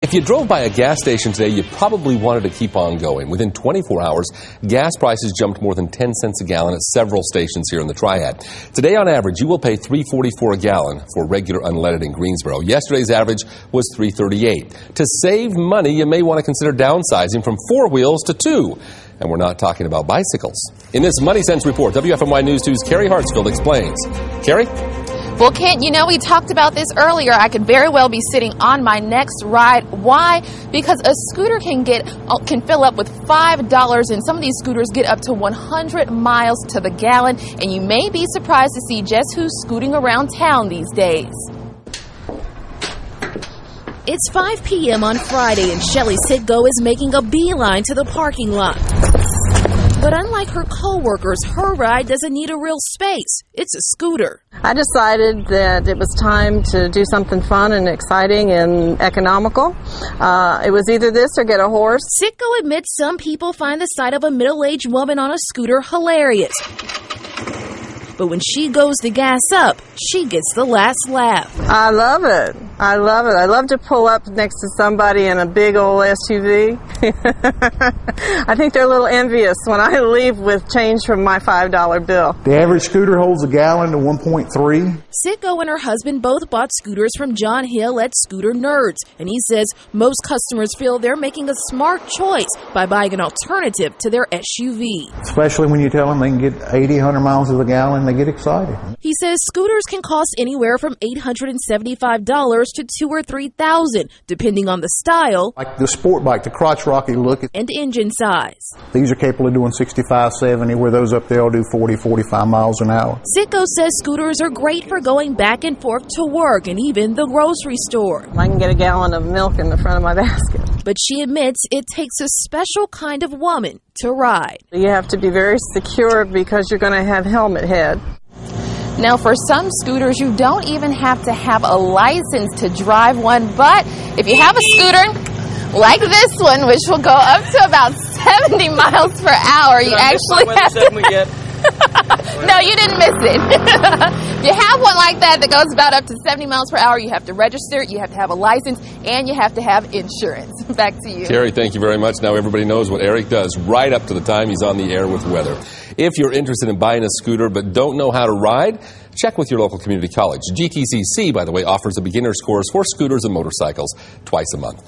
If you drove by a gas station today, you probably wanted to keep on going. Within 24 hours, gas prices jumped more than 10 cents a gallon at several stations here in the Triad. Today, on average, you will pay $3.44 a gallon for regular unleaded in Greensboro. Yesterday's average was $3.38. To save money, you may want to consider downsizing from 4 wheels to 2. And we're not talking about bicycles. In this Money Sense report, WFMY News 2's Carrie Hartsfield explains. Carrie? Well, Kent, you know, we talked about this earlier. I could very well be sitting on my next ride. Why? Because a scooter can fill up with $5, and some of these scooters get up to 100 miles to the gallon. And you may be surprised to see just who's scooting around town these days. It's 5 p.m. on Friday, and Shelly Sitgo is making a beeline to the parking lot. But unlike her co-workers, her ride doesn't need a real space. It's a scooter. I decided that it was time to do something fun and exciting and economical. It was either this or get a horse. Sitgo admits some people find the sight of a middle-aged woman on a scooter hilarious. But when she goes to gas up, she gets the last laugh. I love it. I love it. I love to pull up next to somebody in a big old SUV. I think they're a little envious when I leave with change from my $5 bill. The average scooter holds a gallon to 1.3. Sitgo and her husband both bought scooters from John Hill at Scooter Nerds, and he says most customers feel they're making a smart choice by buying an alternative to their SUV. Especially when you tell them they can get 80, 100 miles to the gallon, they get excited. He says scooters can cost anywhere from $875 to $2,000 or $3,000, depending on the style, like the sport bike, the crotch rocky look, and engine size. These are capable of doing 65, 70, where those up there will do 40, 45 miles an hour. Sitgo says scooters are great for going back and forth to work and even the grocery store. I can get a gallon of milk in the front of my basket. But she admits it takes a special kind of woman to ride. You have to be very secure because you're going to have helmet head. Now, for some scooters, you don't even have to have a license to drive one. But if you have a scooter like this one, which will go up to about 70 miles per hour, you actually have to... No, you didn't miss it. If you have one like that goes about up to 70 miles per hour, you have to register, you have to have a license, and you have to have insurance. Back to you. Carrie, thank you very much. Now everybody knows what Eric does right up to the time he's on the air with weather. If you're interested in buying a scooter but don't know how to ride, check with your local community college. GTCC, by the way, offers a beginner's course for scooters and motorcycles twice a month.